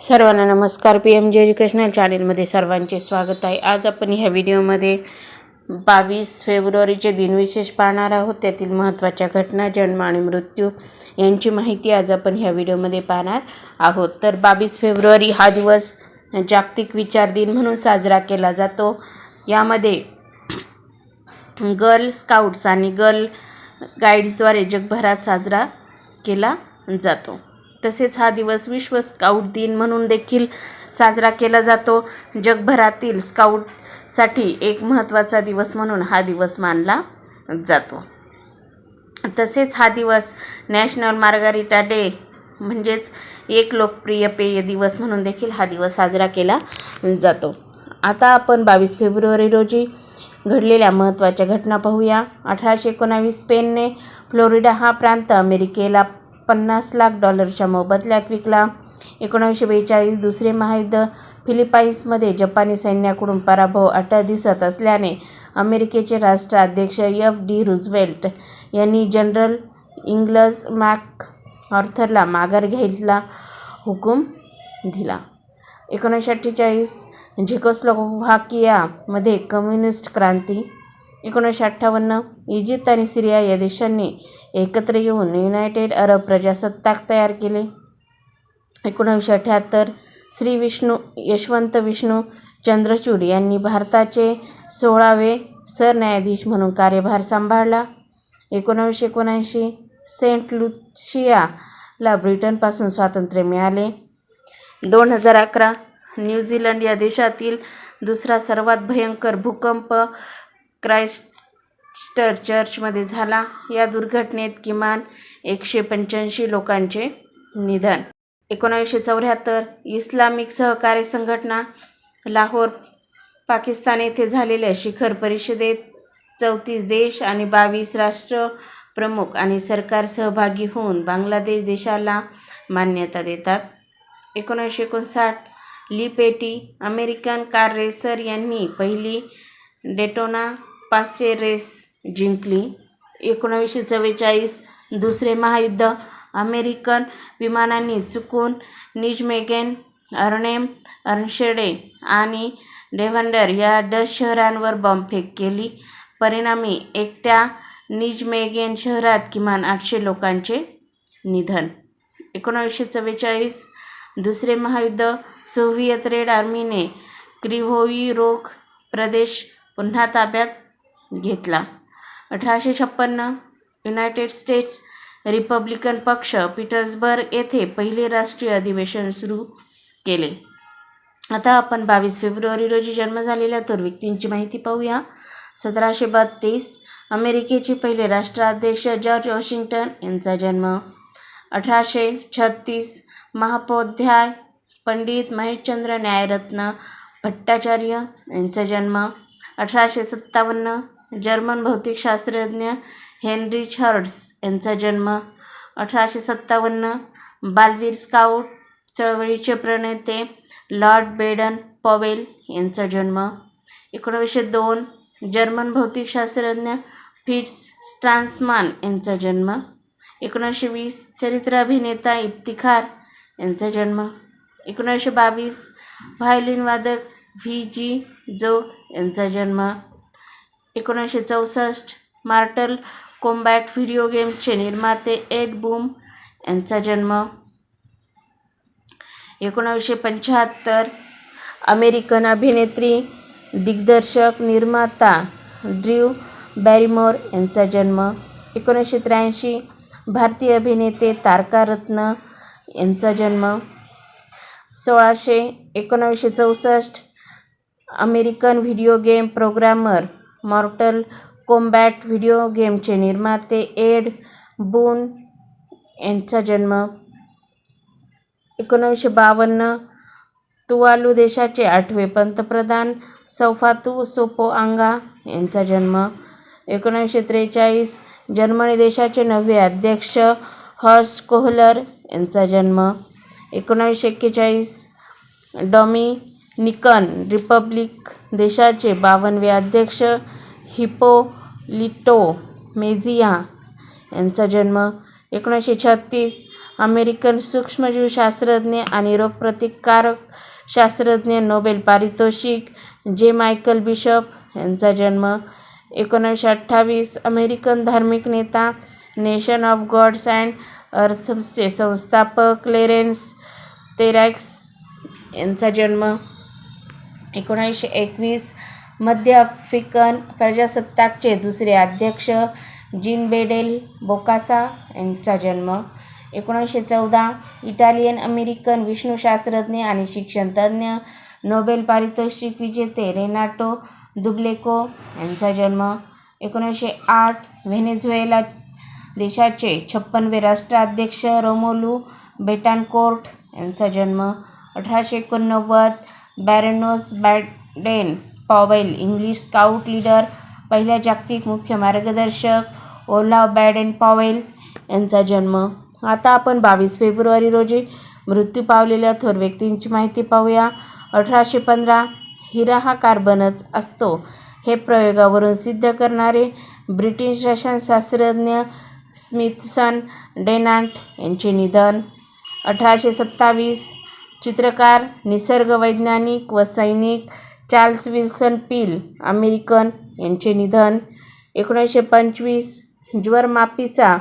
सर्वांना नमस्कार. PMJ educational चॅनलमध्ये सर्वांचे स्वागत आहे. आज आपण ह्या व्हिडिओमध्ये 22 फेब्रुवारीचे दिनविशेष पाहणार आहोत. त्यातील महत्त्वाच्या घटना, जन्म आणि मृत्यू यांची माहिती आज आपण ह्या व्हिडिओमध्ये पाहणार आहोत. तर 22 फेब्रुवारी हा दिवस जागतिक विचार दिन म्हणून साजरा केला जातो. यामध्ये गर्ल स्काउट्स आणि गर्ल गाईड्सद्वारे जगभरात साजरा केला जातो. तसेच हा दिवस विश्व स्काउट दिन म्हणून देखील साजरा केला जातो. जगभरातील स्काउटसाठी एक महत्त्वाचा दिवस म्हणून हा दिवस मानला जातो. तसेच हा दिवस नॅशनल मार्गारिटा डे म्हणजेच एक लोकप्रिय पेय दिवस म्हणून देखील हा दिवस साजरा केला जातो. आता आपण 22 फेब्रुवारी रोजी घडलेल्या महत्त्वाच्या घटना पाहूया. 1819 स्पेनने फ्लोरिडा हा प्रांत अमेरिकेला $50 लाख मोबदल्यात विकला. 1942 दुसरे महायुद्ध. फिलिपाईन्समध्ये जपानी सैन्याकडून पराभव अटळ दिसत असल्याने अमेरिकेचे राष्ट्राध्यक्ष FD रूझवेल्ट यांनी जनरल इंग्लज मॅकआर्थरला माघार घ्यायला हुकूम दिला. 1948 झेकोस्लोव्हाकियामध्ये कम्युनिस्ट क्रांती. 1958 इजिप्त आणि सिरिया या देशांनी एकत्र येऊन युनायटेड अरब प्रजासत्ताक तयार केले. 1978 श्री यशवंत विष्णू चंद्रचूड यांनी भारताचे 16वे सरन्यायाधीश म्हणून कार्यभार सांभाळला. 1979 सेंट लुसियाला ब्रिटनपासून स्वातंत्र्य मिळाले. 2011 न्यूझीलंड या देशातील दुसरा सर्वात भयंकर भूकंप क्राइस्टचर्चमध्ये झाला. या दुर्घटनेत किमान 185 लोकांचे निधन. 1974 इस्लामिक सहकार्य संघटना लाहोर पाकिस्तान येथे झालेल्या शिखर परिषदेत 34 देश आणि 22 राष्ट्रप्रमुख आणि सरकार सहभागी होऊन बांगलादेश देशाला मान्यता देतात. 1959 ली पेटी अमेरिकन कार रेसर यांनी पहिली डेटोना 500 रेस जिंकली. 1944 दुसरे महायुद्ध. अमेरिकन विमानांनी चुकून निजमेगेन, अर्नेम, अर्नशेडे आणि डेव्हंडर या डच शहरांवर बॉम्बफेक केली. परिणामी एकट्या निजमेगेन शहरात किमान 800 लोकांचे निधन. 1944 दुसरे महायुद्ध. सोव्हिएत रेड आर्मीने क्रिव्होई रोग प्रदेश पुन्हा ताब्यात घेतला. 1856 युनायटेड स्टेट्स रिपब्लिकन पक्ष पीटर्सबर्ग येथे पहिले राष्ट्रीय अधिवेशन सुरू केले. आता आपण 22 फेब्रुवारी रोजी जन्म झालेल्या थोर व्यक्तींची माहिती पाहूया. 1732 अमेरिकेचे पहिले राष्ट्राध्यक्ष जॉर्ज वॉशिंग्टन यांचा जन्म. 1836 महापोध्याय पंडित महेशचंद्र न्यायरत्न भट्टाचार्य यांचा जन्म. 1857 जर्मन भौतिकशास्त्रज्ञ हेनरिच हर्ट्झ यांचा जन्म. 1857 बालवीर स्काउट चळवळीचे प्रणेते लॉर्ड बेडन पॉवेल यांचा जन्म. 1902 जर्मन भौतिकशास्त्रज्ञ फ्रिट्झ स्ट्रासमान यांचा जन्म. 1920 चरित्र अभिनेता इफ्तिखार यांचा जन्म. 1922 व्हायोलिन वादक V.G. जोग यांचा जन्म. 1964 मॉर्टल कॉम्बॅट व्हिडिओ गेमचे निर्माते एड बूम यांचा जन्म. 1975 अमेरिकन अभिनेत्री, दिग्दर्शक, निर्माता ड्र्यू बॅरिमोर यांचा जन्म. 1983 भारतीय अभिनेते तारका रत्न यांचा जन्म. 1964 American video game programmer, Mortal Kombat video गेमचे निर्माते एड बून यांचा जन्म. 1952 तुवालू देशाचे 8वे पंतप्रधान सौफातू सोपोआंगा यांचा जन्म. 1943 जर्मनी देशाचे 9वे अध्यक्ष हॉर्स्ट कोहलर यांचा जन्म. 1941 डॉमिनिकन रिपब्लिक देशाचे 52वे अध्यक्ष हिपोलिटो मेझिया यांचा जन्म. 1936 अमेरिकन सूक्ष्मजीवशास्त्रज्ञ आणि रोगप्रतिकारक शास्त्रज्ञ नोबेल पारितोषिक जे. मायकल बिशप यांचा जन्म 1928. अमेरिकन धार्मिक नेता, नेशन ऑफ गॉड्स अँड अर्थचे संस्थापक क्लेरेन्स तेरॅक्स यांचा जन्म 1921. मध्य आफ्रिकन प्रजासत्ताकचे दुसरे अध्यक्ष जीन बेडेल बोकासा यांचा जन्म 1914. इटालियन अमेरिकन विष्णुशास्त्रज्ञ आणि शिक्षणतज्ञ नोबेल पारितोषिक विजेते रेनाटो दुब्लेको यांचा जन्म 1908. व्हेनेझुएला देशाचे 56वे राष्ट्राध्यक्ष रोमुलू बेटानकोर्ट यांचा जन्म 1889. Baroness Baden Powell English scout leader, पहिल्या जागतिक मुख्य मार्गदर्शक ओलाव बॅडेन पॉवेल यांचा जन्म. आता आपण 22 फेब्रुवारी रोजी मृत्यू पावलेल्या थोर व्यक्तींची माहिती पाहूया. 1815. हिरा हा कार्बनच असतो हे प्रयोगावरून सिद्ध करणारे ब्रिटिश रसायनशास्त्रज्ञ स्मिथसन डेनांट यांचे निधन. 1827. चित्रकार, निसर्गवैज्ञानिक व सैनिक चार्ल्स विल्सन पील अमेरिकन यांचे निधन. 1925. ज्वरमापीचा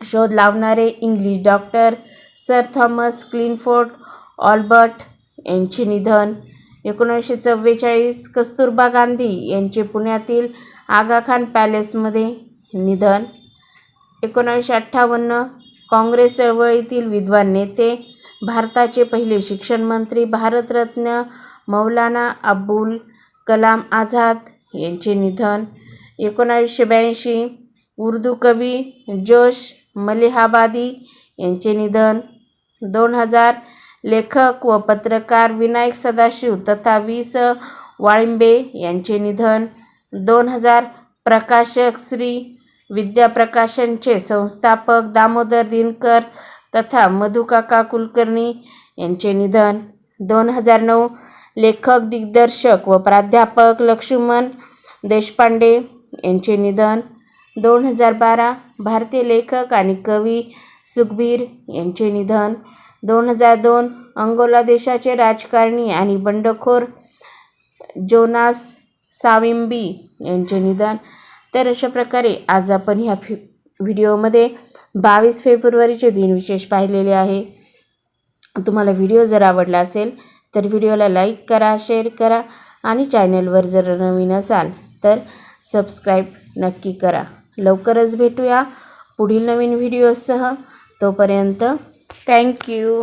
शोध लावणारे English doctor sir Thomas Clifford Allbutt यांचे निधन. 1944. कस्तुरबा गांधी यांचे पुण्यातील आगा खान पॅलेसमध्ये निधन. 1958. काँग्रेस चळवळीतील विद्वान नेते, भारताचे पहिले शिक्षण मंत्री, भारतरत्न मौलाना अबुल कलाम आझाद यांचे निधन. 1982. उर्दू कवी जोश मलिहाबादी यांचे निधन. 2000. लेखक व पत्रकार विनायक सदाशिव तथा वि. स. वाळिंबे यांचे निधन. 2000. प्रकाशक श्री विद्या प्रकाशनचे संस्थापक दामोदर दिनकर तथा मधुकाका कुलकर्णी यांचे निधन. 2009. लेखक, दिग्दर्शक व प्राध्यापक लक्ष्मण देशपांडे यांचे निधन. 2012. भारतीय लेखक आणि कवी सुखबीर यांचे निधन. 2002. अंगोला देशाचे राजकारणी आणि बंडखोर जोनास साविम्बी यांचे निधन. तर अशा प्रकारे आज आपण ह्या व्हिडिओमध्ये 22 फेब्रुवारीचे दिनविशेष पाहिलेले आहे. तुम्हाला व्हिडिओ जर आवडला असेल तर व्हिडिओला लाईक करा, शेअर करा आणि चॅनलवर जर नवीन असाल तर सबस्क्राईब नक्की करा. लवकरच भेटूया पुढील नवीन व्हिडिओसह. तोपर्यंत थँक्यू.